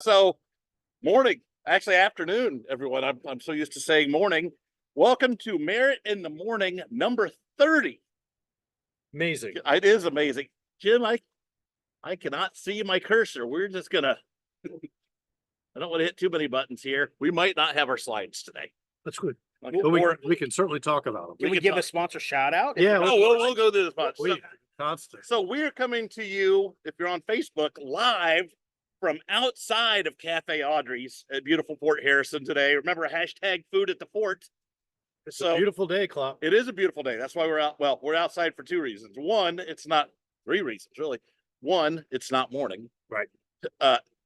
So, morning, actually afternoon, everyone. I'm so used to saying morning. Welcome to Merritt in the Morning, number 30. Amazing. It is amazing. Jim, I cannot see my cursor. We're just gonna I don't want to hit too many buttons here. We might not have our slides today. That's good. Okay. But we can certainly talk about them. Can we give a sponsor shout out? Yeah. We'll go through this spot. Constant. So we're coming to you, if you're on Facebook, live from outside of Cafe Audrey's at beautiful Fort Harrison today. Remember, hashtag food at the fort. It's a beautiful day, Klopp. It is a beautiful day. That's why we're out. Well, we're outside for two reasons. One, it's not three reasons, really. One, it's not morning. Right.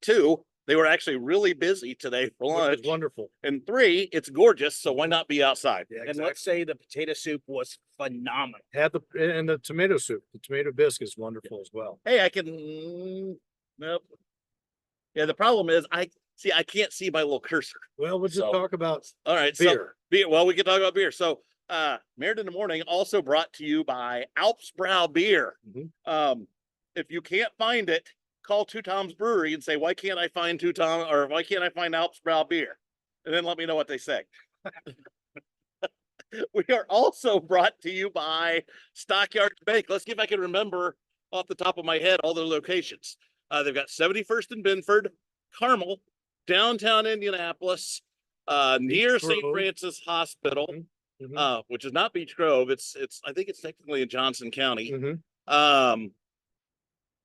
Two, they were actually really busy today for lunch. It's wonderful. And three, it's gorgeous. So why not be outside? Yeah, And let's say the potato soup was phenomenal. Had the tomato soup. The tomato bisque is wonderful as well. Hey, I can. Nope. Yeah, the problem is I can't see my little cursor. Well, we'll just talk about all right, beer. So beer. Well, we can talk about beer. So Merritt in the Morning also brought to you by Alps Brow Beer. Mm-hmm. If you can't find it, call Two Tom's Brewery and say, why can't I find Two Tom, or why can't I find Alps Brow Beer? And then let me know what they say. We are also brought to you by Stockyards Bank. Let's see if I can remember off the top of my head all their locations. They've got 71st and Binford, Carmel, downtown Indianapolis, near St. Francis Hospital, which is not Beech Grove. It's I think it's technically in Johnson County. Mm-hmm.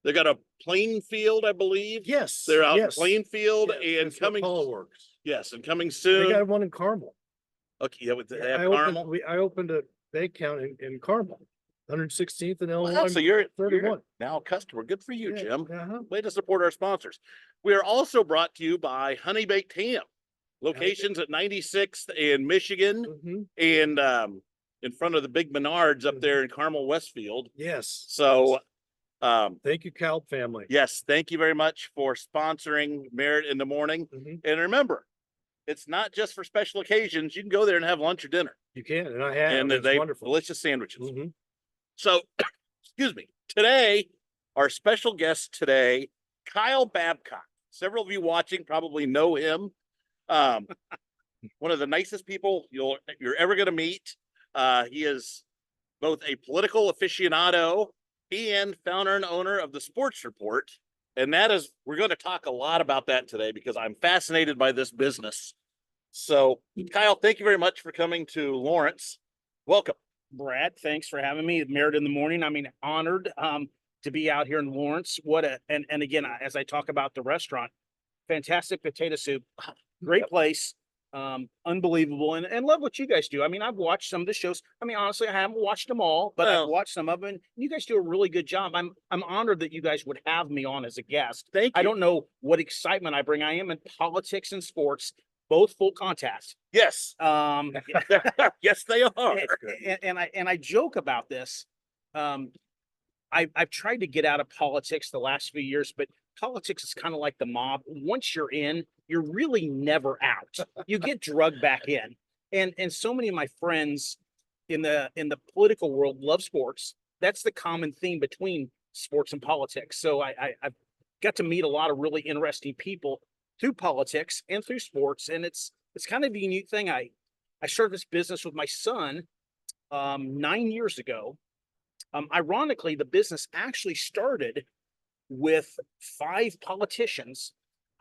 They got a Plainfield, I believe. Yes. They're out in Plainfield and coming. Works. Yes, and coming soon. They got one in Carmel. Okay, yeah, they have Carmel. I opened a bank account in Carmel, 116th and Illinois. Wow, so you're 31. Now a customer. Good for you, Jim. Uh-huh. Way to support our sponsors. We are also brought to you by Honey Baked Ham. Locations at 96th in Michigan and in front of the big Menards up there in Carmel Westfield. Yes. So thank you, Kalb family. Yes, thank you very much for sponsoring Merritt in the Morning. And remember, it's not just for special occasions. You can go there and have lunch or dinner. You can, and I have. And they wonderful, delicious sandwiches. Mm-hmm. So, excuse me. Today, our special guest today, Kyle Babcock. Several of you watching probably know him. One of the nicest people you're ever going to meet. He is both a political aficionado and founder and owner of the Sports Report. And we're going to talk a lot about that today because I'm fascinated by this business. So, Kyle, thank you very much for coming to Lawrence. Welcome. Brad, thanks for having me at Merritt in the Morning. I mean, honored to be out here in Lawrence. And again, as I talk about the restaurant, fantastic potato soup, great place, unbelievable, and love what you guys do. I mean, I've watched some of the shows. I mean, honestly, I haven't watched them all, but I've watched some of them. And you guys do a really good job. I'm honored that you guys would have me on as a guest. Thank you. I don't know what excitement I bring. I am in politics and sports, both full contact. Yes. Yes, they are. And I joke about this. I've tried to get out of politics the last few years, but politics is kind of like the mob. Once you're in, you're really never out. You get drugged back in. And so many of my friends in the political world love sports. That's the common theme between sports and politics. So I've got to meet a lot of really interesting people through politics and through sports. And it's kind of a unique thing. I started this business with my son 9 years ago. Ironically, the business actually started with 5 politicians.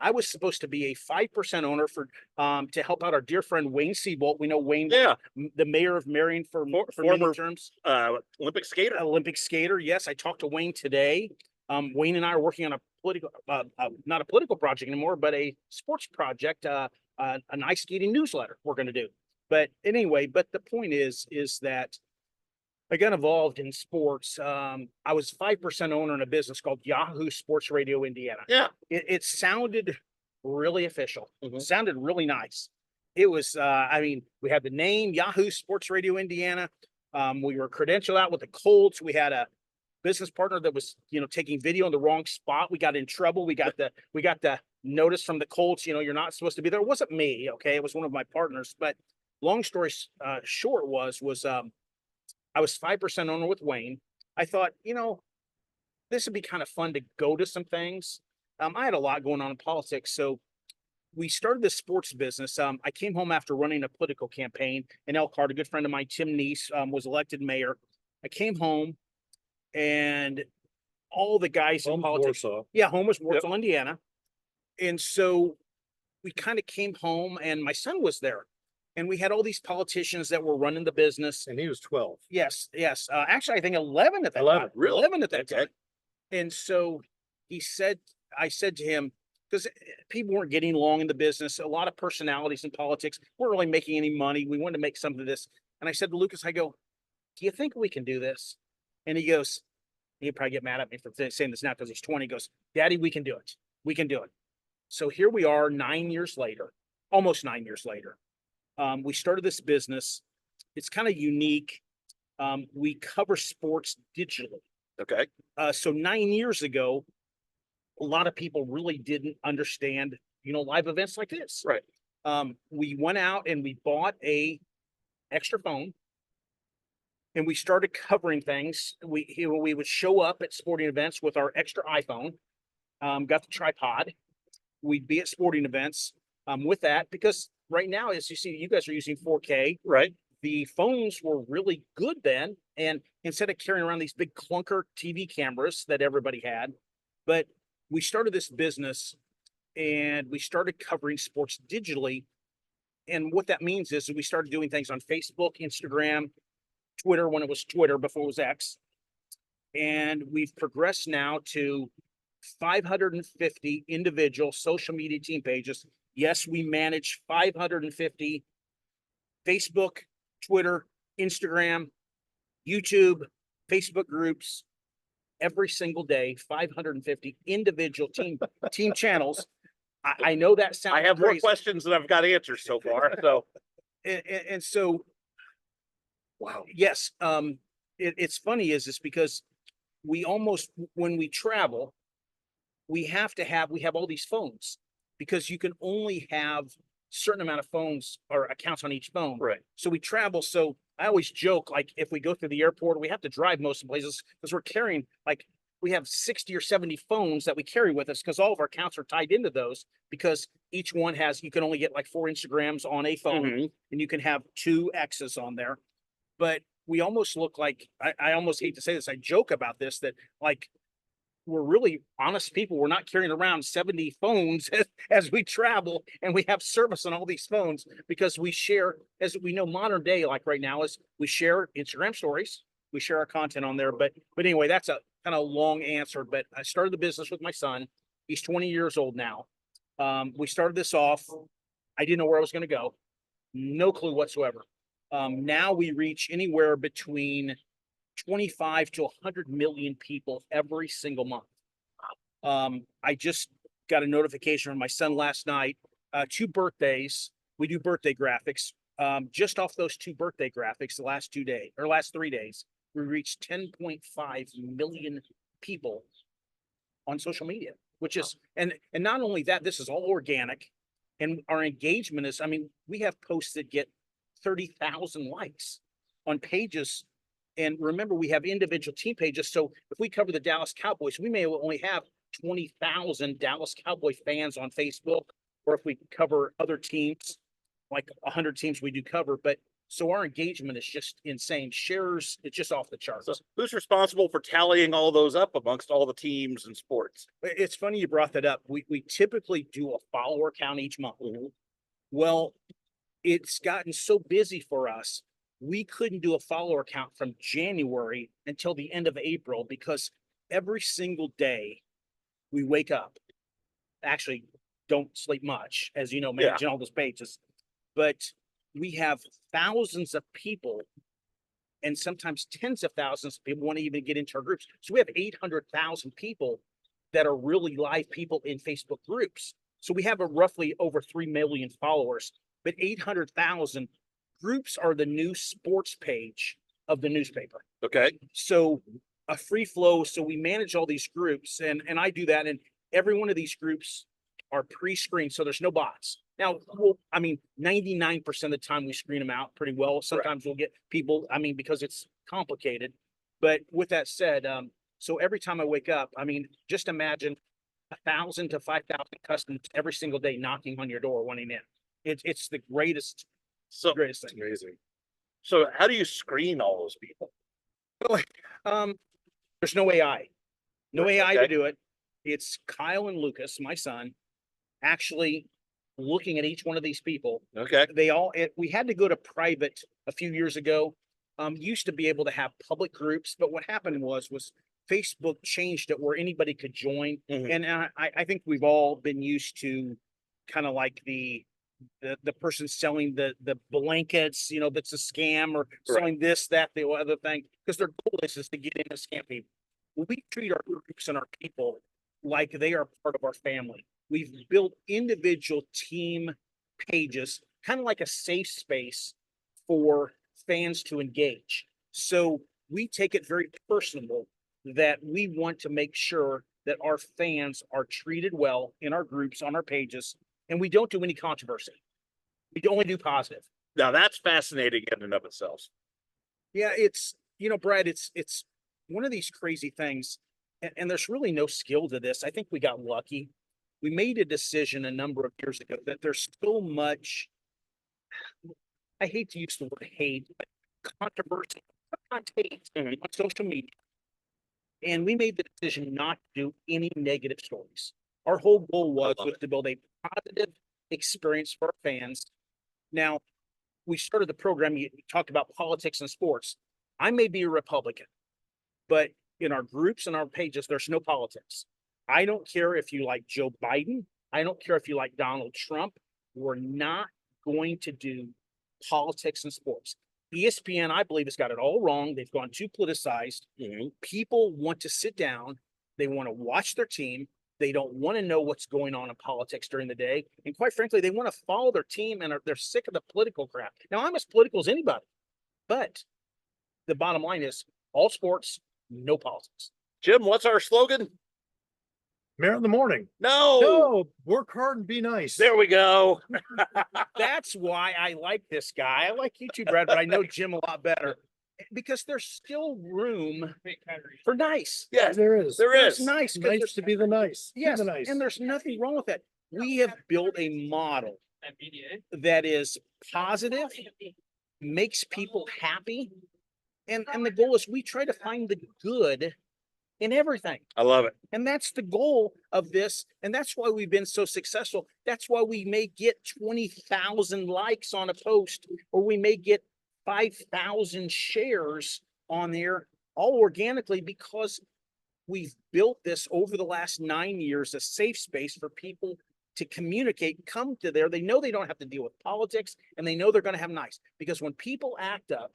I was supposed to be a 5% owner for to help out our dear friend Wayne Seabolt. We know Wayne, the mayor of Marion for many terms. Olympic skater. Olympic skater. Yes, I talked to Wayne today. Wayne and I are working on a political, not a political project anymore, but a sports project, an ice skating newsletter we're going to do. But anyway, but the point is that I got involved in sports. I was 5% owner in a business called Yahoo Sports Radio Indiana. Yeah. It sounded really official. It sounded really nice. It was, I mean, we had the name Yahoo Sports Radio Indiana. We were credentialed out with the Colts. We had a business partner that was, taking video in the wrong spot. We got in trouble. We got the notice from the Colts, you're not supposed to be there. It wasn't me. Okay. It was one of my partners, but long story short was I was 5% owner with Wayne. I thought, this would be kind of fun to go to some things. I had a lot going on in politics. So we started this sports business. I came home after running a political campaign in Elkhart. A good friend of mine, Tim Neese, was elected mayor. I came home and all the guys in Home politics. Warsaw. Yeah, home was Warsaw, Indiana. And so we kind of came home and my son was there. And we had all these politicians that were running the business. And he was 12. Yes, yes. Actually, I think 11 at that 11, time. really? 11 at that Okay. time. And so I said to him, because people weren't getting along in the business, a lot of personalities in politics weren't really making any money. We wanted to make some of this. And I said to Lucas, I go, do you think we can do this? And he goes, he'd probably get mad at me for saying this now because he's 20. He goes, Daddy, we can do it. We can do it. So here we are 9 years later, almost 9 years later. We started this business. It's kind of unique. We cover sports digitally. Okay. So 9 years ago, a lot of people really didn't understand, live events like this. Right. We went out and we bought a extra phone and we started covering things. We would show up at sporting events with our extra iPhone, got the tripod. We'd be at sporting events with that because right now, as you see, you guys are using 4K. Right. The phones were really good then. And instead of carrying around these big clunker TV cameras that everybody had, but we started this business and we started covering sports digitally. And what that means is we started doing things on Facebook, Instagram, Twitter, when it was Twitter before it was X. And we've progressed now to 550 individual social media team pages. Yes, we manage 550 Facebook, Twitter, Instagram, YouTube, Facebook groups every single day, 550 individual team channels. I know that sounds I have crazy. more questions than I've got answers so far. So, And so, wow. yes, it's funny is this because we almost, when we travel, we have all these phones because you can only have certain amount of phones or accounts on each phone. Right. So we travel. So I always joke, like if we go through the airport, we have to drive most of the places because we're carrying we have 60 or 70 phones that we carry with us because all of our accounts are tied into those because each one you can only get like 4 Instagrams on a phone and you can have 2 X's on there. But we almost look like, I almost hate to say this. I joke about this, that we're really honest people. We're not carrying around 70 phones as we travel and we have service on all these phones because we share, as we know, modern day, like right now is we share Instagram stories, we share our content on there. But anyway, that's a kind of long answer, but I started the business with my son. He's 20 years old now. We started this off. I didn't know where I was going to go. No clue whatsoever. Now we reach anywhere between 25 to 100 million people every single month. I just got a notification from my son last night, 2 birthdays. We do birthday graphics. Just off those 2 birthday graphics, the last 3 days, we reached 10.5 million people on social media, which is, and not only that, this is all organic. And our engagement is, we have posts that get 30,000 likes on pages. And remember, we have individual team pages. So if we cover the Dallas Cowboys, we may only have 20,000 Dallas Cowboy fans on Facebook. Or if we cover other teams, like 100 teams we do cover. But so our engagement is just insane. Shares, it's just off the charts. So who's responsible for tallying all those up amongst all the teams and sports? It's funny you brought that up. We typically do a follower count each month. Well, it's gotten so busy for us. We couldn't do a follower count from January until the end of April because every single day we wake up, actually don't sleep much, as you know, managing all those pages, but we have thousands of people and sometimes tens of thousands of people want to even get into our groups. So we have 800,000 people that are really live people in Facebook groups. So we have roughly over 3 million followers, but 800,000 groups are the new sports page of the newspaper. Okay. So a free flow. So we manage all these groups and I do that. And every one of these groups are pre-screened. So there's no bots. Now, 99% of the time we screen them out pretty well. Sometimes we'll get people, because it's complicated. But with that said, so every time I wake up, just imagine 1,000 to 5,000 customers every single day knocking on your door wanting in. It's the greatest So, greatest thing. Amazing. so how do you screen all those people? Um, there's no AI, no Right, AI okay. to do it. It's Kyle and Lucas, my son, actually looking at each one of these people. Okay. We had to go to private a few years ago. Used to be able to have public groups, but what happened was Facebook changed it where anybody could join. Mhm. And I think we've all been used to kind of like the person selling the blankets, that's a scam, or selling this, that, the other thing, because their goal is to get in and scam people. We treat our groups and our people like they are part of our family. We've built individual team pages, kind of like a safe space for fans to engage. So we take it very personal that we want to make sure that our fans are treated well in our groups, on our pages, and we don't do any controversy. We only do positive. Now that's fascinating in and of itself. Yeah, it's Brad, it's one of these crazy things, and there's really no skill to this. I think we got lucky. We made a decision a number of years ago that there's so much, I hate to use the word hate, but controversy, sometimes hate on social media. And we made the decision not to do any negative stories. Our whole goal was to build a positive experience for our fans. Now, we started the program, you talked about politics and sports. I may be a Republican, but in our groups and our pages, there's no politics. I don't care if you like Joe Biden. I don't care if you like Donald Trump. We're not going to do politics and sports. ESPN, I believe, has got it all wrong. They've gone too politicized. People want to sit down. They want to watch their team. They don't want to know what's going on in politics during the day. And quite frankly, they want to follow their team, and they're sick of the political crap. Now, I'm as political as anybody, but the bottom line is all sports, no politics. Jim, what's our slogan? Merritt in the morning. No. No, work hard and be nice. There we go. That's why I like this guy. I like you too, Brad, but I know Jim a lot better because there's still room for nice. Yes, There is. there There's is. nice. Nice to be the nice. Be Yes, the nice. and there's nothing wrong with that. We have built a model that is positive, makes people happy, and the goal is we try to find the good in everything. I love it. And that's the goal of this. And that's why we've been so successful. That's why we may get 20,000 likes on a post, or we may get 5,000 shares on there, all organically, because we've built this over the last 9 years, a safe space for people to communicate, come to there. They know they don't have to deal with politics, and they know they're going to have nice, because when people act up,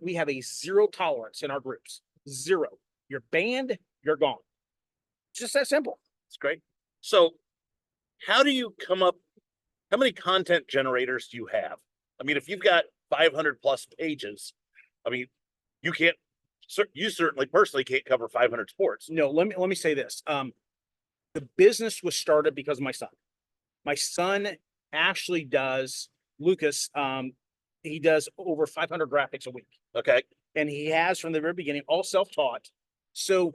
we have a zero tolerance in our groups. Zero. You're banned, you're gone. It's just that simple. It's great. So how do you come up? How many content generators do you have? I mean, if you've got 500 plus pages, I mean, you certainly personally can't cover 500 sports. No, let me say this. The business was started because of my son. My son actually does, Lucas, he does over 500 graphics a week. Okay. And he has from the very beginning, all self-taught. So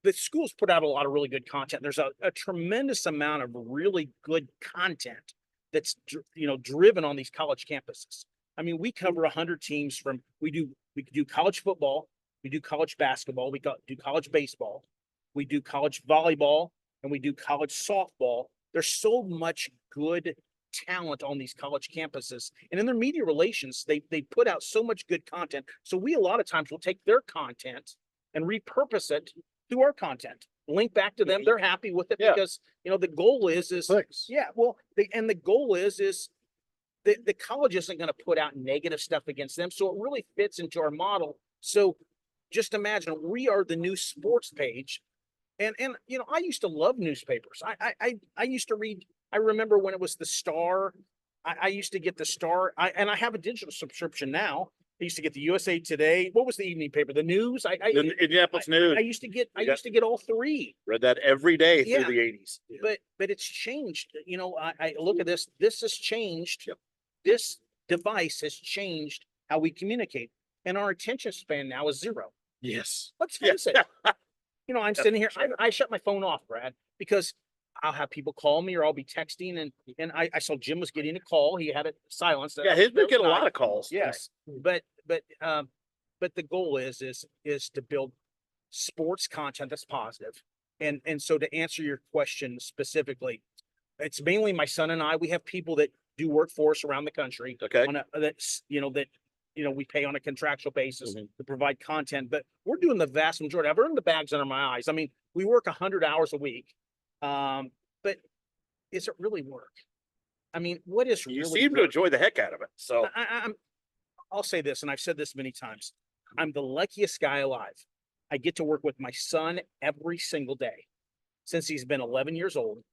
the schools put out a lot of really good content. There's a tremendous amount of really good content that's driven on these college campuses. I mean, we cover 100 teams we do college football, we do college basketball, we do college baseball, we do college volleyball, and we do college softball. There's so much good talent on these college campuses, and in their media relations, they put out so much good content. So we a lot of times will take their content and repurpose it to our content, link back to them. They're happy with it because the goal is Clicks. yeah. Well, the goal is the college isn't going to put out negative stuff against them, so it really fits into our model. So just imagine we are the new sports page, and I used to love newspapers. I used to read. I remember when it was the Star. I used to get the Star. I have a digital subscription now. I used to get the USA Today. What was the evening paper? The News. The Indianapolis News. I used to get all three. Read that every day through the 80s. But it's changed. I look at this. This has changed. Yep. This device has changed how we communicate, and our attention span now is zero. Yes. Let's face it. You know, I'm That's sitting here, for sure. I shut my phone off, Brad, because I'll have people call me or I'll be texting and I saw Jim was getting a call. He had it silenced. Yeah, he's been That getting a was lot nice. of calls. Yes, but the goal is to build sports content that's positive. And so to answer your question specifically, it's mainly my son and I. We have people that do work for us around the country Okay. on a that's we pay on a contractual basis Mhm. to provide content, but we're doing the vast majority. I've earned the bags under my eyes. I mean, we work 100 hours a week, but is it really work? I mean, what is You really seem to work? enjoy the heck out of it. So I'll say this, and I've said this many times. I'm the luckiest guy alive. I get to work with my son every single day since he's been 11 years old.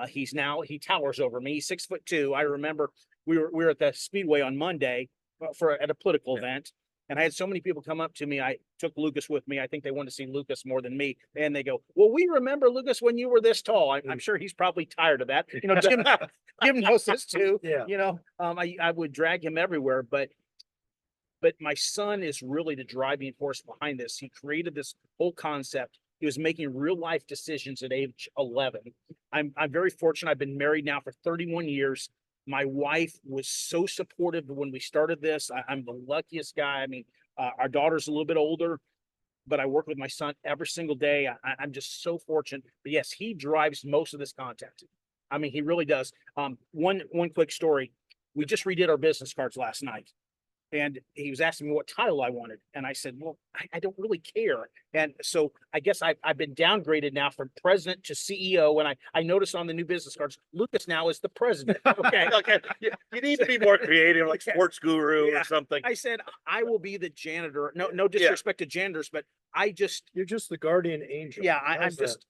He towers over me. He's 6'2". I remember we were at the Speedway on Monday at a political event, and I had so many people come up to me. I took Lucas with me. I think they wanted to see Lucas more than me, and they go, "Well, we remember Lucas when you were this tall." I'm sure he's probably tired of that. You know, Jim knows this too. Yeah. You know, I would drag him everywhere, but my son is really the driving force behind this. He created this whole concept. He was making real life decisions at age 11. I'm very fortunate. I've been married now for 31 years. My wife was so supportive when we started this. I'm the luckiest guy. I mean, our daughter's a little bit older, but I work with my son every single day. I'm just so fortunate. But yes, he drives most of this content. I mean, he really does. One quick story. We just redid our business cards last night. And he was asking me what title I wanted. And I said, well, I don't really care. And so I guess I've been downgraded now from president to CEO. And I noticed on the new business cards, Lucas now is the president. Okay. okay, you need to be more creative, like Yeah. sports guru Yeah. or something. I said, I will be the janitor. No disrespect to janitors, but You're just the guardian angel. yeah, I'm How's that? just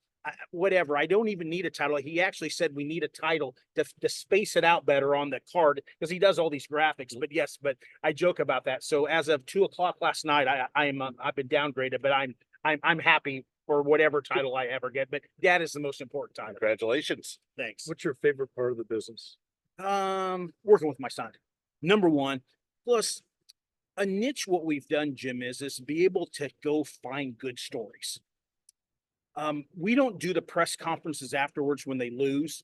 whatever. I don't even need a title. He actually said we need a title to space it out better on the card because he does all these graphics. But yes, but I joke about that. So as of 2:00 last night, I've been downgraded, but I'm happy for whatever title I ever get. But that is the most important title. Congratulations. Thanks. What's your favorite part of the business? Working with my son, number one. Plus, a niche. What we've done, Jim, is be able to go find good stories. We don't do the press conferences afterwards when they lose.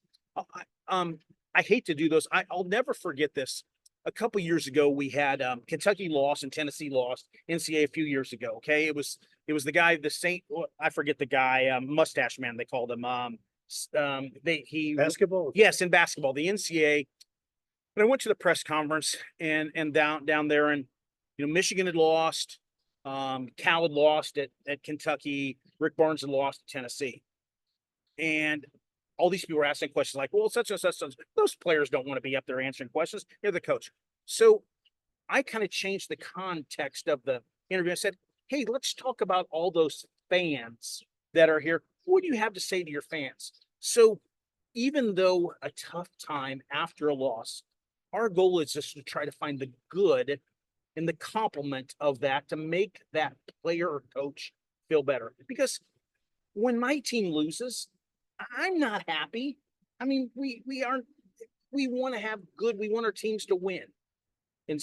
I hate to do those. I'll never forget this. A couple years ago, we had Kentucky lost and Tennessee lost NCAA a few years ago. Okay, it was the guy, I forget the guy, mustache man they called him. Basketball? Yes, in basketball, the NCAA. But I went to the press conference and down there, and Michigan had lost. Cal had lost at Kentucky. Rick Barnes had lost to Tennessee. And all these people were asking questions like, well, such and such. Those players don't want to be up there answering questions. They're the coach. So I kind of changed the context of the interview. I said, hey, let's talk about all those fans that are here. What do you have to say to your fans? So even though a tough time after a loss, our goal is just to try to find the good and the compliment of that to make that player or coach feel better. Because when my team loses, I'm not happy. I mean, we want to have good, we want our teams to win. And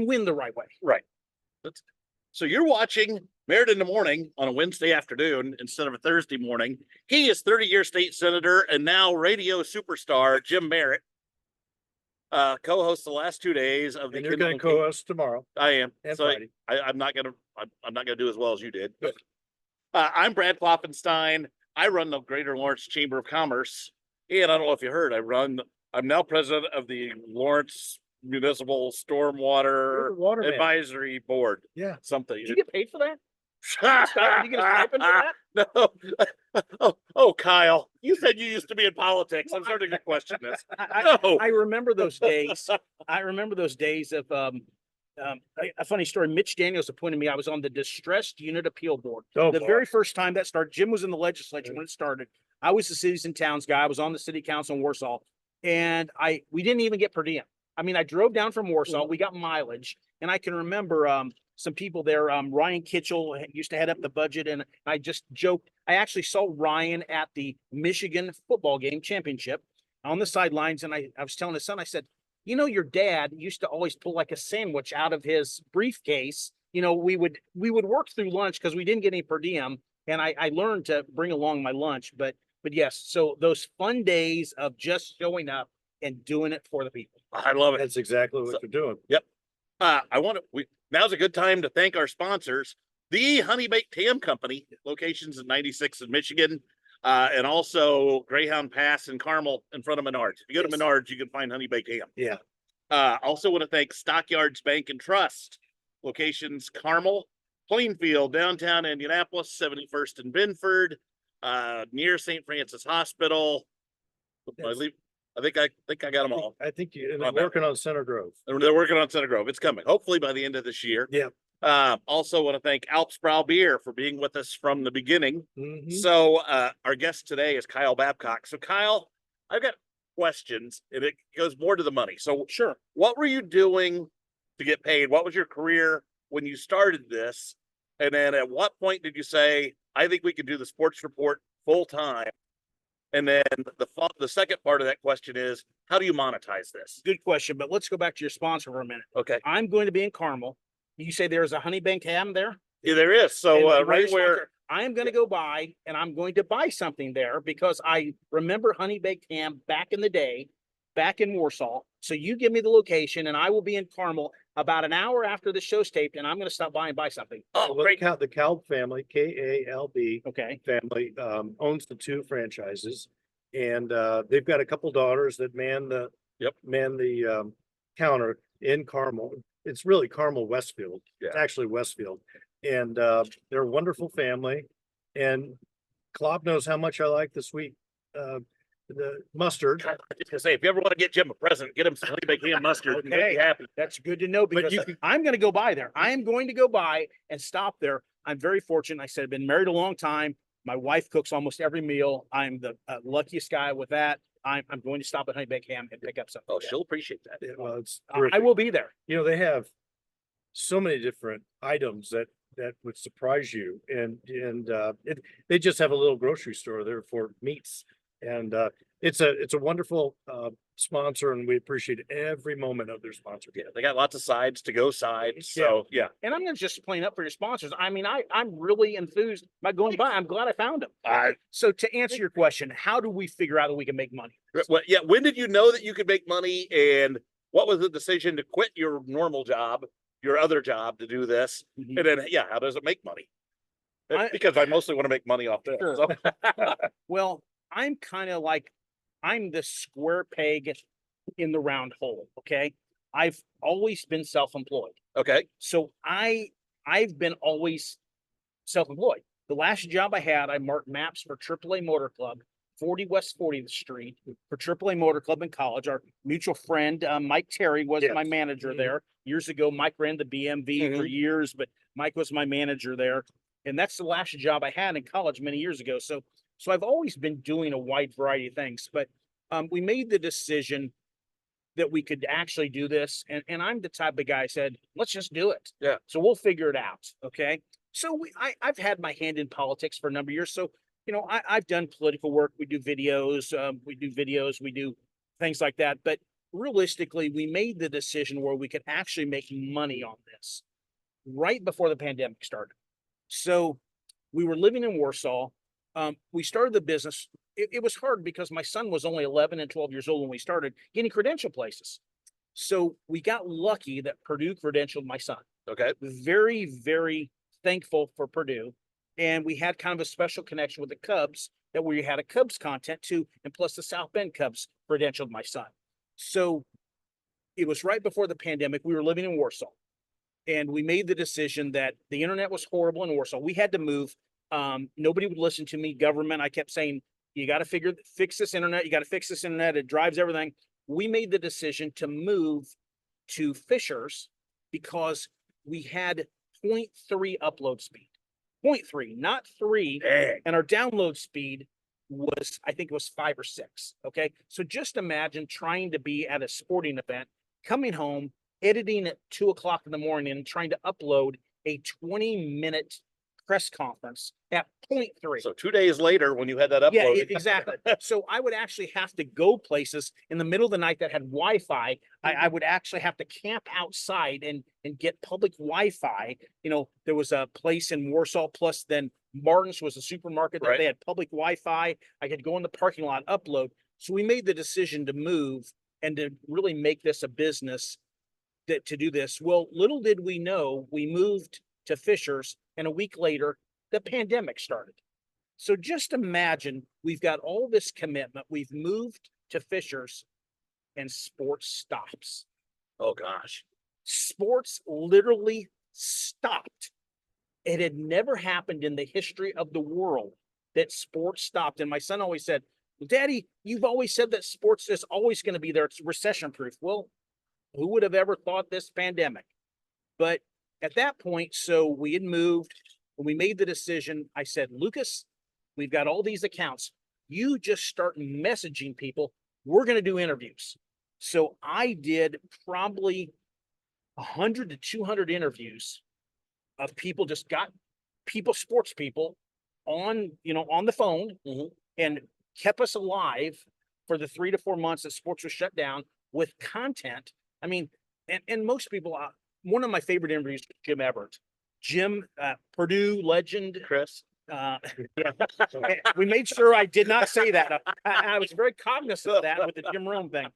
win the right way. Right. So you're watching Merritt in the Morning on a Wednesday afternoon instead of a Thursday morning. He is 30-year state senator and now radio superstar Jim Merritt. Co-host the last 2 days of the. And you're going to co-host tomorrow. I am. And So Friday. I'm not gonna do as well as you did. I'm Brad Klopfenstein. I run the Greater Lawrence Chamber of Commerce, and I don't know if you heard, I'm now president of the Lawrence Municipal You're Stormwater the waterman. Advisory Board. Yeah. Something. Did you get paid for that? Did you get a stipend for that? No. Oh, Kyle, you said you used to be in politics. I'm starting to question this. No. I remember those days. I remember those days of a funny story. Mitch Daniels appointed me. I was on the Distressed Unit Appeal Board. Oh, The boy. very first time that started, Jim was in the legislature when it started. I was the cities and towns guy. I was on the city council in Warsaw, and we didn't even get per diem. I mean, I drove down from Warsaw. We got mileage, and I can remember some people there. Ryan Kitchell used to head up the budget, and I just joked. I actually saw Ryan at the Michigan football game championship on the sidelines, and I was telling his son, I said, your dad used to always pull like a sandwich out of his briefcase. We would work through lunch because we didn't get any per diem, And I learned to bring along my lunch, but yes, so those fun days of just showing up and doing it for the people. I love it. That's exactly So- what you're doing. I want to, now's a good time to thank our sponsors, the Honey Baked Ham Company, locations in 96 in Michigan, and also Greyhound Pass in Carmel in front of Menards. If you go to Yes. Menards, you can find Honey Baked Ham. Yeah. Also want to thank Stockyards Bank and Trust, locations Carmel, Plainfield, downtown Indianapolis, 71st and Binford, near St. Francis Hospital. Yes. I think I got them all. I think you, and On they're that. working on Center Grove. They're working on Center Grove. It's coming, hopefully by the end of this year. Yeah. Also want to thank Alpsbrow Beer for being with us from the beginning. Mhm. So our guest today is Kyle Babcock. So Kyle, I've got questions and it goes more to the money. So Sure. what were you doing to get paid? What was your career when you started this? And then at what point did you say, I think we can do the sports report full time? And then the second part of that question is, how do you monetize this? Good question, but let's go back to your sponsor for a minute. Okay. I'm going to be in Carmel. You say there's a Honey Baked Ham there? Yeah, there is. So And right your where, sponsor, I am going to go by and I'm going to buy something there because I remember Honey Baked Ham back in the day, back in Warsaw. So you give me the location and I will be in Carmel about an hour after the show's taped and I'm going to stop by and buy something. oh, Well, great. the Kalb family, KALB Okay. family, owns the two franchises. And, they've got a couple daughters that man the counter in Carmel. It's really Carmel Westfield. It's Yeah. actually Westfield. And, they're a wonderful family. And Klopp knows how much I like the sweet, the mustard. I was just gonna say, if you ever want to get Jim a present, get him some Honey Baked Ham mustard. And he'll Okay. be happy. That's good to know But because you can- I'm going to go by there. I am going to go by and stop there. I'm very fortunate. I said, I've been married a long time. My wife cooks almost every meal. I'm the luckiest guy with that. I'm going to stop at Honey Baked Ham and pick up something. Oh, she'll appreciate that. Yeah, well, it's I terrific. will be there. You know, they have so many different items that would surprise you. And they just have a little grocery store there for meats. And it's a wonderful sponsor, and we appreciate every moment of their sponsorship. Yeah, they got lots of sides to go sides. So yeah. And I'm not just playing up for your sponsors. I mean, I'm really enthused by going by. I'm glad I found them. So to answer your question, how do we figure out that we can make money? Well, yeah. When did you know that you could make money, and what was the decision to quit your normal job, your other job, to do this? Mhm. And then, yeah, how does it make money? Because I mostly want to make money off this. Sure. So, Well, I'm kind of like, I'm the square peg in the round hole. Okay. I've always been self-employed. okay. So I've been always self-employed. The last job I had, I marked maps for AAA Motor Club, 40 West 40th Street for AAA Motor Club in college. Our mutual friend, Mike Terry, was Yes. my manager Mhm. there. Years ago, Mike ran the BMV for years, but Mike was my manager there. And that's the last job I had in college many years ago. So I've always been doing a wide variety of things, but we made the decision that we could actually do this. And I'm the type of guy said, let's just do it. Yeah. So we'll figure it out. Okay. So I've had my hand in politics for a number of years. So, you know, I've done political work. We do videos, we do things like that. But realistically, we made the decision where we could actually make money on this right before the pandemic started. So we were living in Warsaw. We started the business. It was hard because my son was only 11 and 12 years old when we started getting credential places. So we got lucky that Purdue credentialed my son. Okay. Very, very thankful for Purdue. And we had kind of a special connection with the Cubs that we had a Cubs content too. And plus the South Bend Cubs credentialed my son. So it was right before the pandemic. We were living in Warsaw. And we made the decision that the internet was horrible in Warsaw. We had to move. Nobody would listen to me. Government, I kept saying, you got to fix this internet. You got to fix this internet. It drives everything. We made the decision to move to Fisher's because we had 0.3 upload speed. 0.3, not 3. Dang. And our download speed was, I think it was 5 or 6. Okay. So just imagine trying to be at a sporting event, coming home, editing at 2 o'clock in the morning and trying to upload a 20-minute press conference at 0.3. So 2 days later, when you had that Yeah, uploaded. exactly. So I would actually have to go places in the middle of the night that had Wi-Fi. I would actually have to camp outside and get public Wi-Fi. You know, there was a place in Warsaw, plus then Martin's was a supermarket that Right. they had public Wi-Fi. I could go in the parking lot, upload. So we made the decision to move and to really make this a business that to do this. Well, little did we know, we moved to Fisher's, and a week later, the pandemic started. So just imagine we've got all this commitment. We've moved to Fisher's and sports stops. Oh gosh. Sports literally stopped. It had never happened in the history of the world that sports stopped. And my son always said, Daddy, you've always said that sports is always going to be there. It's recession proof. Well, who would have ever thought this pandemic? But at that point, so we had moved. When we made the decision, I said, Lucas, we've got all these accounts. You just start messaging people. We're going to do interviews. So I did probably 100 to 200 interviews of people, just got people, sports people on, on the phone and kept us alive for the 3 to 4 months that sports was shut down with content. I mean, and most people, one of my favorite interviews, Jim Everett. Jim, Purdue legend. Chris. We made sure I did not say that. I was very cognizant of that with the Jim Rome thing.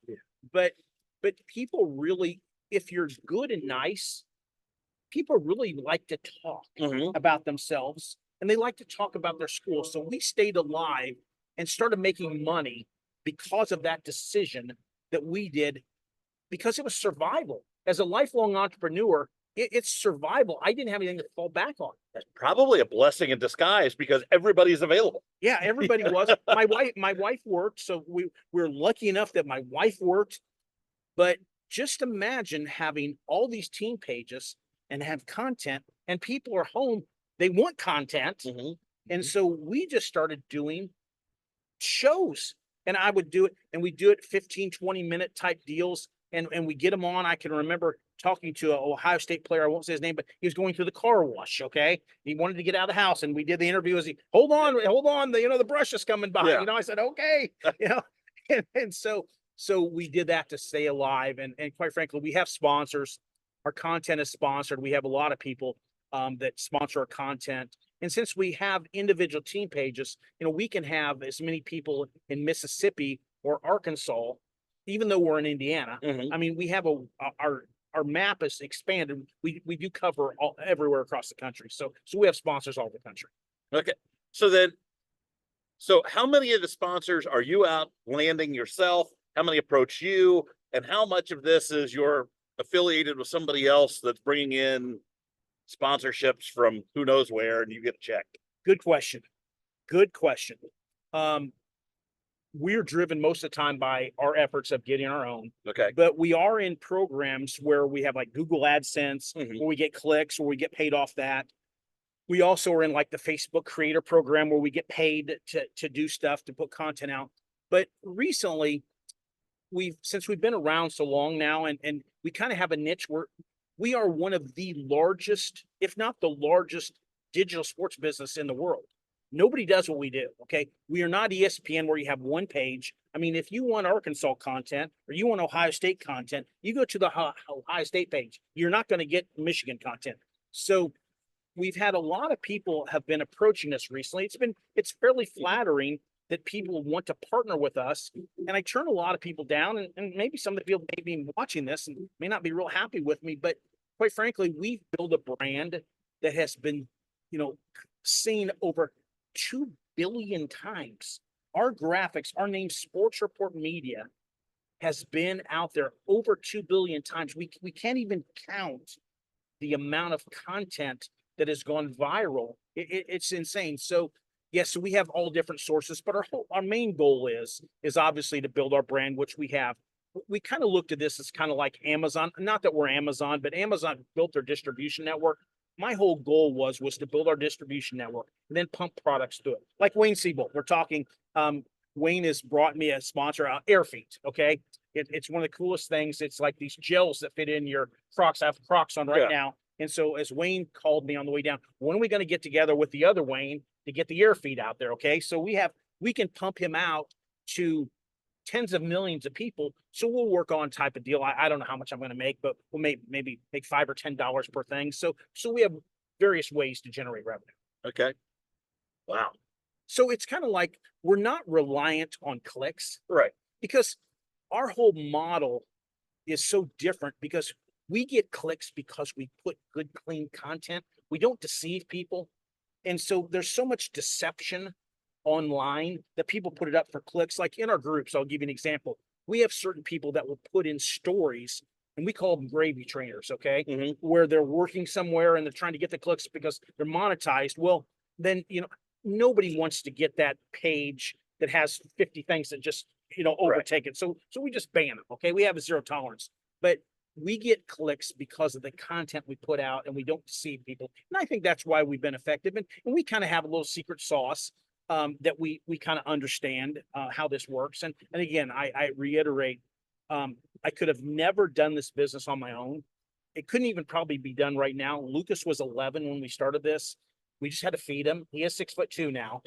But people really, if you're good and nice, people really like to talk about themselves, and they like to talk about their school. So we stayed alive and started making money because of that decision that we did, because it was survival. As a lifelong entrepreneur, it's survival. I didn't have anything to fall back on. That's probably a blessing in disguise because everybody's available. Yeah, everybody was. My wife worked, so we're lucky enough that my wife worked. But just imagine having all these team pages and have content, and people are home. They want content. And so we just started doing shows, and I would do it, and we do it 15, 20-minute type deals. And we get them on. I can remember talking to an Ohio State player. I won't say his name, but he was going through the car wash. Okay. He wanted to get out of the house, and we did the interview as hold on. The brush is coming by, I said, okay, and so we did that to stay alive. And quite frankly, we have sponsors. Our content is sponsored. We have a lot of people that sponsor our content. And since we have individual team pages, we can have as many people in Mississippi or Arkansas, even though we're in Indiana. I mean, we have our map is expanded. We do cover everywhere across the country. So we have sponsors all over the country. Okay. So how many of the sponsors are you out landing yourself? How many approach you? And how much of this is you're affiliated with somebody else that's bringing in sponsorships from who knows where and you get a check? Good question. We're driven most of the time by our efforts of getting our own. Okay. But we are in programs where we have like Google AdSense, where we get clicks, where we get paid off that. We also are in like the Facebook creator program where we get paid to do stuff, to put content out. But recently, since we've been around so long now, and we kind of have a niche where we are one of the largest, if not the largest, digital sports business in the world. Nobody does what we do. Okay. We are not ESPN where you have one page. I mean, if you want Arkansas content or you want Ohio State content, you go to the Ohio State page. You're not going to get Michigan content. So we've had a lot of people have been approaching us recently. It's fairly flattering that people want to partner with us. And I turn a lot of people down, and maybe some of the people may be watching this and may not be real happy with me, but quite frankly, we've built a brand that has been, seen over 2 billion times. Our graphics, our name, Sports Report Media, has been out there over 2 billion times. We can't even count the amount of content that has gone viral. It's insane. So yes, we have all different sources, but our main goal is obviously to build our brand, which we have. We kind of looked at this as kind of like Amazon. Not that we're Amazon, but Amazon built their distribution network. My whole goal was to build our distribution network and then pump products to it. Like Wayne Siebold, we're talking. Wayne has brought me a sponsor, Airfeet. Okay, it's one of the coolest things. It's like these gels that fit in your Crocs. I have Crocs on right now, And so as Wayne called me on the way down, when are we going to get together with the other Wayne to get the air feed out there? Okay. So we can pump him out to tens of millions of people. So we'll work on type of deal. I don't know how much I'm going to make, but we'll maybe make $5 or $10 per thing. So we have various ways to generate revenue. Okay. Wow. So it's kind of like we're not reliant on clicks, Right. because our whole model is so different, because we get clicks because we put good, clean content. We don't deceive people. And so there's so much deception online that people put it up for clicks. Like in our groups, I'll give you an example. We have certain people that will put in stories, and we call them gravy trainers, okay? Mhm. Where they're working somewhere and they're trying to get the clicks because they're monetized. Well, then, nobody wants to get that page that has 50 things that just, overtake it. So we just ban them, okay? We have a zero tolerance. But we get clicks because of the content we put out, and we don't deceive people. And I think that's why we've been effective. And we kind of have a little secret sauce that we kind of understand how this works. And again, I reiterate, I could have never done this business on my own. It couldn't even probably be done right now. Lucas was 11 when we started this. We just had to feed him. He is 6'2" now.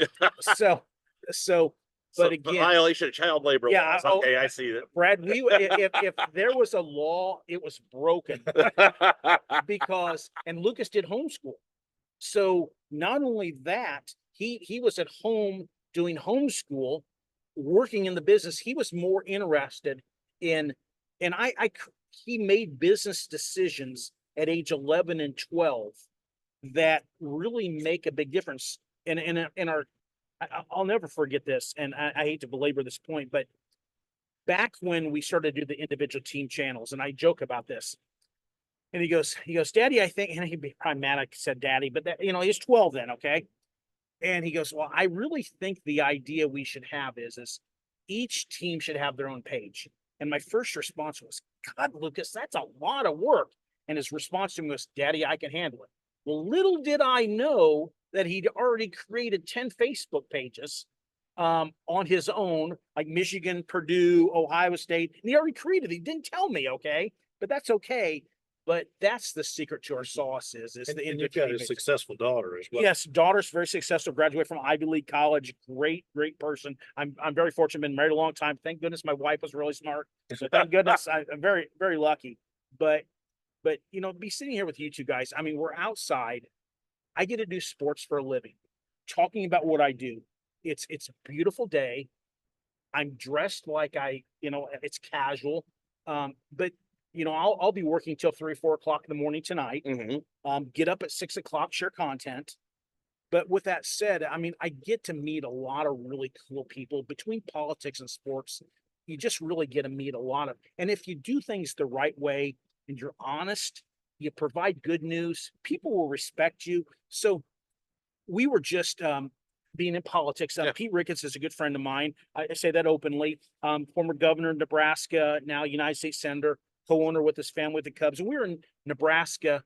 But again, violation of child labor Yeah, laws. Okay, I see Brad, if there was a law, it was broken that. because, and Lucas did homeschool. So not only that, he was at home doing homeschool, working in the business. He was more interested in, and he made business decisions at age 11 and 12 that really make a big difference in our. I'll never forget this, and I hate to belabor this point, but back when we started to do the individual team channels, and I joke about this, and he goes, Daddy, I think, and he'd be probably mad I said Daddy, but that, he's 12 then, okay? And he goes, well, I really think the idea we should have is each team should have their own page. And my first response was, God, Lucas, that's a lot of work. And his response to me was, Daddy, I can handle it. Well, little did I know that he'd already created 10 Facebook pages on his own, like Michigan, Purdue, Ohio State. And he already created it. He didn't tell me, okay? But that's okay. But that's the secret to our sauce is And the you've got a successful daughter as well. Yes, daughter's very successful, graduated from Ivy League college, great person. I'm very fortunate, been married a long time. Thank goodness my wife was really smart. So thank goodness I'm very, very lucky. But be sitting here with you two guys. I mean, we're outside. I get to do sports for a living, talking about what I do. It's a beautiful day. I'm dressed like it's casual. But I'll be working till 3 or 4 o'clock in the morning tonight. Mm-hmm. Get up at 6 o'clock, share content. But with that said, I mean, I get to meet a lot of really cool people between politics and sports. You just really get to meet a lot of, and if you do things the right way and you're honest, you provide good news, people will respect you. So we were just being in politics. Pete Ricketts is a good friend of mine. I say that openly. Former governor of Nebraska, now United States Senator, co-owner with his family with the Cubs. And we were in Nebraska.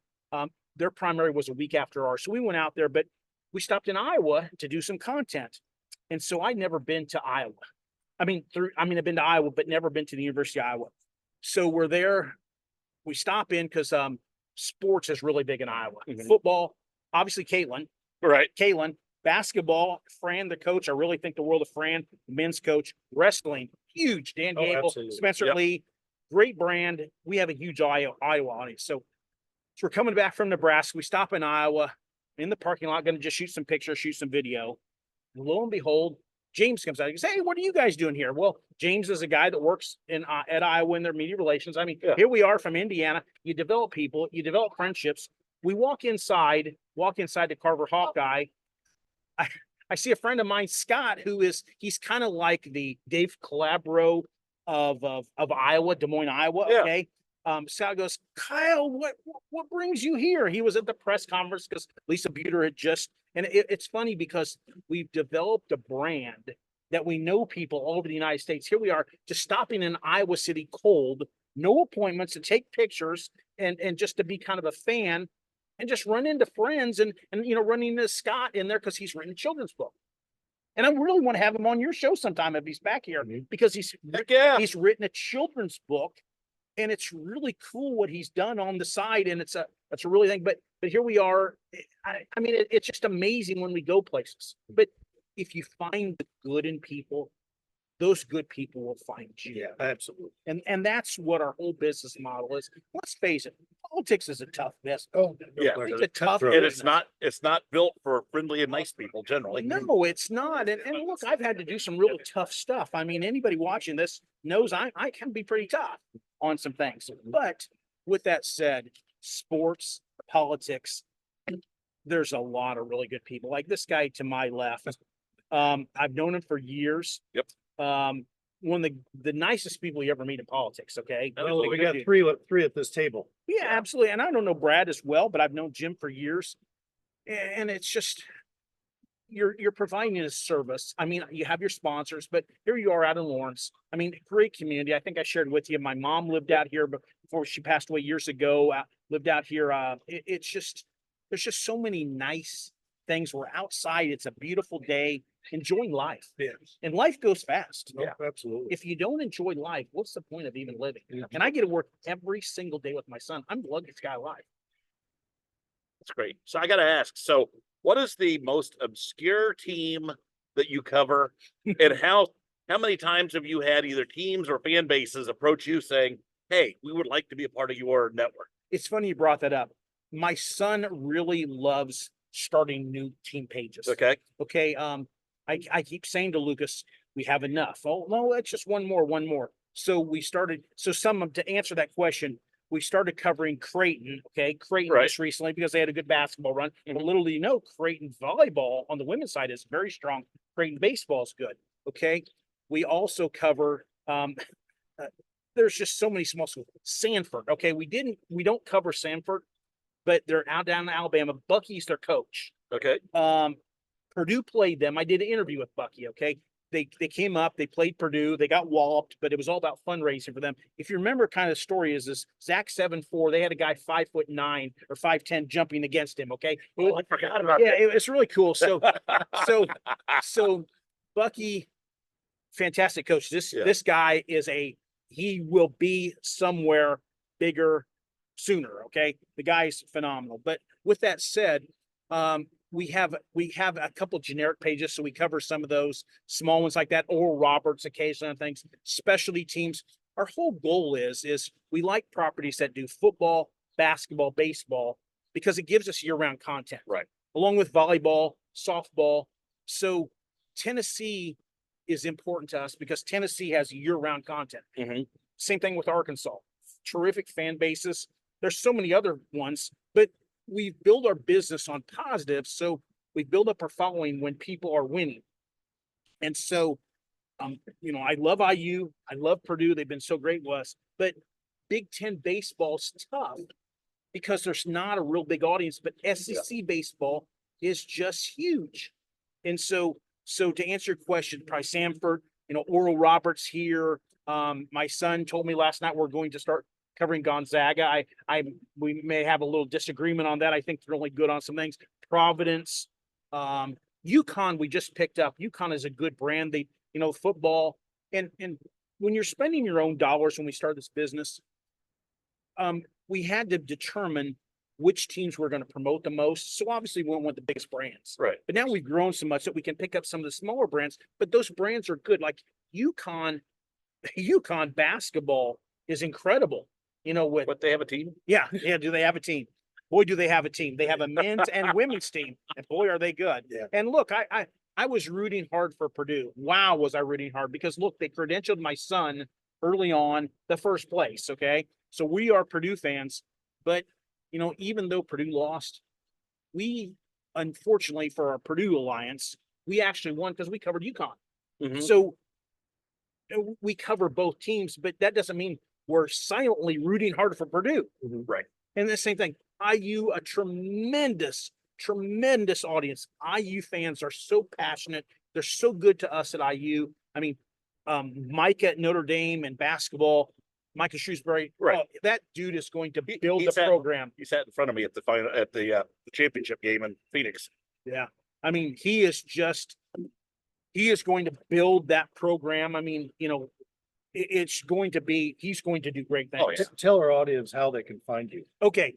Their primary was a week after ours. So we went out there, but we stopped in Iowa to do some content. And so I'd never been to Iowa. I've been to Iowa, but never been to the University of Iowa. So we're there. We stop in because sports is really big in Iowa. Mhm. Football, obviously Caitlin. Right. Caitlin. Basketball, Fran, the coach. I really think the world of Fran, the men's coach. Wrestling, huge. Dan Gable, absolutely. Spencer Yep. Lee, great brand. We have a huge Iowa audience. So we're coming back from Nebraska. We stop in Iowa, in the parking lot, going to just shoot some pictures, shoot some video. And lo and behold, James comes out. He goes, hey, what are you guys doing here? Well, James is a guy that works at Iowa in their media relations. I mean, Here we are from Indiana. You develop people, you develop friendships. We walk inside the Carver Hawkeye. I see a friend of mine, Scott, he's kind of like the Dave Calabro of Iowa, Des Moines, Iowa. Yeah. Okay. Scott goes, Kyle, what brings you here? He was at the press conference because Lisa Buter had just, and it's funny because we've developed a brand that we know people all over the United States. Here we are just stopping in Iowa City cold, no appointments, to take pictures and just to be kind of a fan. And just run into friends and running into Scott in there because he's written a children's book. And I really want to have him on your show sometime if he's back here, because he's written a children's book, and it's really cool what he's done on the side. And it's That's a really thing. But here we are. I mean, it's just amazing when we go places. But if you find the good in people, those good people will find you. Yeah, absolutely. And that's what our whole business model is. Let's face it, politics is a tough business. Oh, Yeah. It's a tough And business. it's not built for friendly and nice people generally. No, it's not. And look, I've had to do some really tough stuff. I mean, anybody watching this knows I can be pretty tough on some things. But with that said, sports, politics, there's a lot of really good people. Like this guy to my left. I've known him for years. Yep. One of the nicest people you ever meet in politics. Okay. Well, we Good got dude. three at this table. Yeah, absolutely. And I don't know Brad as well, but I've known Jim for years. And it's just you're providing a service. I mean, you have your sponsors, but here you are out in Lawrence. I mean, great community. I think I shared with you. My mom lived out here before she passed away years ago. Lived out here. It's just there's just so many nice things. We're outside. It's a beautiful day, enjoying life. Yeah. And life goes fast. No, absolutely. If you don't enjoy life, what's the point of even living? Yeah. And I get to work every single day with my son. I'm the luckiest guy alive. That's great. So I got to ask, so what is the most obscure team that you cover, and how many times have you had either teams or fan bases approach you saying, hey, we would like to be a part of your network? It's funny you brought that up. My son really loves starting new team pages. Okay. Okay. I keep saying to Lucas, we have enough. Oh no, that's just one more. So we started. So to answer that question, we started covering Creighton. Okay, Creighton Right. just recently because they had a good basketball run. And little do you know, Creighton volleyball on the women's side is very strong. Creighton baseball is good. Okay, we also cover. There's just so many small schools. Sanford. Okay, we don't cover Sanford, but they're out down in Alabama. Bucky's their coach. Okay. Purdue played them. I did an interview with Bucky. Okay. They came up, they played Purdue, they got walloped, but it was all about fundraising for them. If you remember, kind of the story is this Zach 7'4", they had a guy 5'9" or 5'10" jumping against him. Okay. Oh, I forgot about Yeah, that. it's really cool. So Bucky, fantastic coach. This guy he will be somewhere bigger sooner. Okay. The guy's phenomenal. But with that said, we have a couple generic pages, so we cover some of those small ones like that, or Roberts occasionally on things, specialty teams. Our whole goal is we like properties that do football, basketball, baseball, because it gives us year-round content. Right. Along with volleyball, softball. So Tennessee is important to us because Tennessee has year-round content. Mm-hmm. Same thing with Arkansas. Terrific fan bases. There's so many other ones, but we build our business on positives. So we build up our following when people are winning. And so, I love IU. I love Purdue. They've been so great with us, but Big Ten baseball's tough because there's not a real big audience, but SEC baseball is just huge. And so to answer your question, probably Sanford, Oral Roberts here. My son told me last night we're going to start covering Gonzaga. We may have a little disagreement on that. I think they're only good on some things. Providence, UConn, we just picked up. UConn is a good brand. They, football. And when you're spending your own dollars, when we started this business, we had to determine which teams we're going to promote the most. So obviously we want the biggest brands. Right. But now we've grown so much that we can pick up some of the smaller brands, but those brands are good. Like UConn basketball is incredible. But they have a team. Yeah. Do they have a team? Boy, do they have a team. They have a men's and women's team, and boy, are they good. Yeah. And look, I was rooting hard for Purdue. Wow, was I rooting hard, because look, they credentialed my son early on the first place. Okay. So we are Purdue fans, but even though Purdue lost, we, unfortunately for our Purdue alliance, we actually won because we covered UConn. Mhm. So we cover both teams, but that doesn't mean we're silently rooting hard for Purdue. Right. And the same thing, IU, a tremendous audience. IU fans are so passionate. They're so good to us at IU. I mean, Mike at Notre Dame and basketball, Micah Shrewsbury, Right. That dude is going to He- build he the sat- program. He sat in front of me at the final at the championship game in Phoenix. Yeah. I mean, he is going to build that program. I mean, he's going to do great things. Oh, yeah. Tell our audience how they can find you. Okay.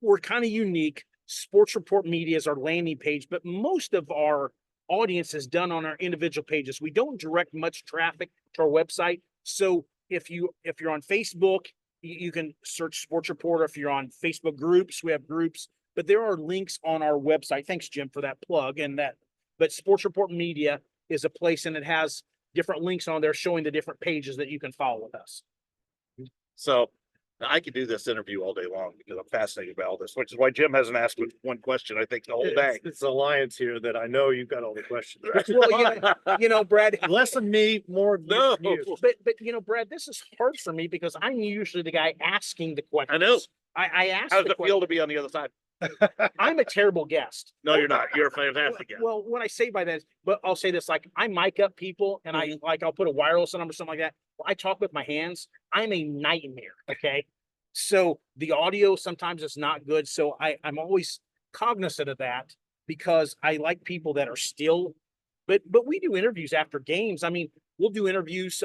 we're kind of unique. Sports Report Media is our landing page, but most of our audience is done on our individual pages. We don't direct much traffic to our website. So if you're on Facebook, you can search Sports Report. If you're on Facebook groups, we have groups, but there are links on our website. Thanks, Jim, for that plug and that. But Sports Report Media is a place, and it has different links on there showing the different pages that you can follow with us. So I could do this interview all day long because I'm fascinated by all this, which is why Jim hasn't asked me one question, I think, the whole day. It's alliance here that I know you've got all the questions. Well, Brad, Less than me, more No. you. but Brad, this is hard for me because I'm usually the guy asking the questions. I know. I ask How the does it question. feel to be on the other side? I'm a terrible guest. No, you're not. You're a fantastic guy. Well, what I say by that is, but I'll say this, like I mic up people and I'll put a wireless on them or something like that. Well, I talk with my hands. I'm a nightmare. Okay. So the audio sometimes is not good. So I'm always cognizant of that because I like people that are still, but we do interviews after games. I mean, we'll do interviews.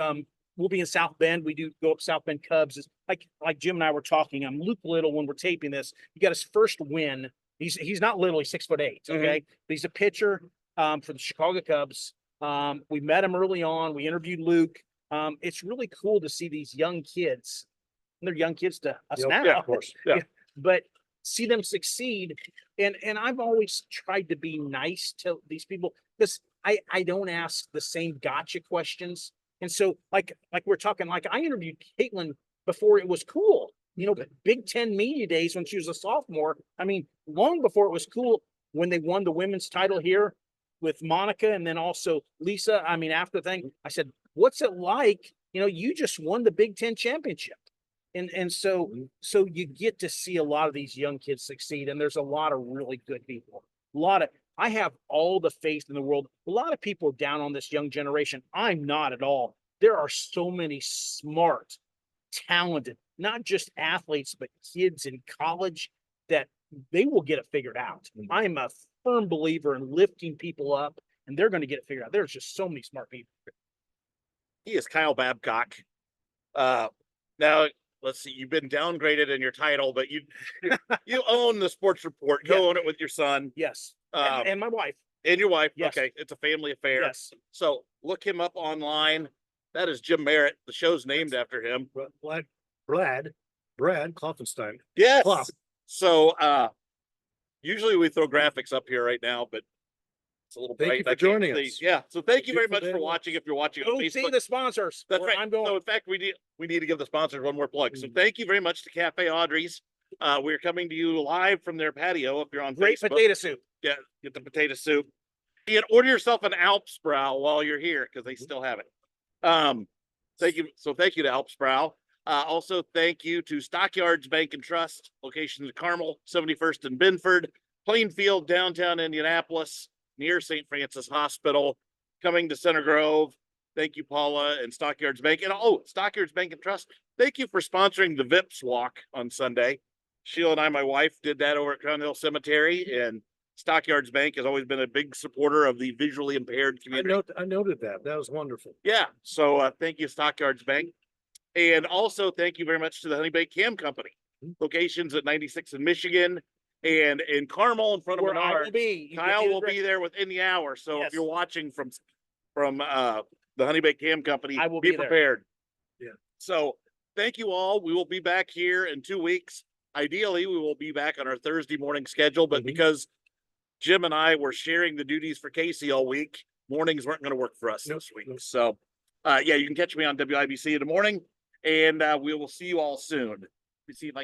We'll be in South Bend. We do go up South Bend Cubs. It's like Jim and I were talking. Luke Little, when we're taping this, he got his first win. He's not little, he's 6'8". Okay. But he's a pitcher for the Chicago Cubs. We met him early on. We interviewed Luke. It's really cool to see these young kids. They're young kids to us now. Yeah, of course. Yeah. But see them succeed. And I've always tried to be nice to these people because I don't ask the same gotcha questions. And so like we're talking, like I interviewed Caitlin before it was cool, Big Ten media days when she was a sophomore. I mean, long before it was cool when they won the women's title here with Monica and then also Lisa. I mean, after the thing, I said, what's it like? You just won the Big Ten championship. And so you get to see a lot of these young kids succeed. And there's a lot of really good people. I have all the faith in the world. A lot of people are down on this young generation. I'm not at all. There are so many smart, talented, not just athletes, but kids in college that they will get it figured out. I'm a firm believer in lifting people up, and they're going to get it figured out. There's just so many smart people. He is Kyle Babcock. Now, let's see, you've been downgraded in your title, but you own the Sports Report. Go own it with your son. Yes. And my wife. And your wife. Yes. Okay. It's a family affair. Yes. So look him up online. That is Jim Merritt. The show's named after him. Brad Klopfenstein. Yes. Klopp. So usually we throw graphics up here right now, but it's a little Thank bright. you for I can't joining see. us. Yeah. So thank you very Beautiful much for day. watching. If you're watching on Go see Facebook. the sponsors. That's where right. I'm going. So in fact, we need to give the sponsors one more plug. So thank you very much to Cafe Audrey's. We're coming to you live from their patio. If you're on Great Facebook, potato soup. get the potato soup. You can order yourself an Alpsprow while you're here because they still have it. Thank you. So thank you to Alpsprow. Also, thank you to Stockyards Bank and Trust, locations in Carmel, 71st and Binford, Plainfield, downtown Indianapolis, near St. Francis Hospital, coming to Center Grove. Thank you, Paula and Stockyards Bank. And Stockyards Bank and Trust, thank you for sponsoring the Vips Walk on Sunday. Sheila and I, my wife, did that over at Crown Hill Cemetery, and Stockyards Bank has always been a big supporter of the visually impaired community. I noted that. That was wonderful. Yeah. So thank you, Stockyards Bank. And also thank you very much to the Honey Baked Ham Company. Locations at 96 in Michigan and in Carmel in front of Where I Menard. will be. You Kyle get will the be there within the hour. So Yes. if you're watching from the Honey Baked Ham Company, I will be be there. prepared. Yeah. So thank you all. We will be back here in 2 weeks. Ideally, we will be back on our Thursday morning schedule, but because Jim and I were sharing the duties for Casey all week, mornings weren't going to work for us this week. Nope. So yeah, you can catch me on WIBC in the morning, and we will see you all soon. Let me see if I can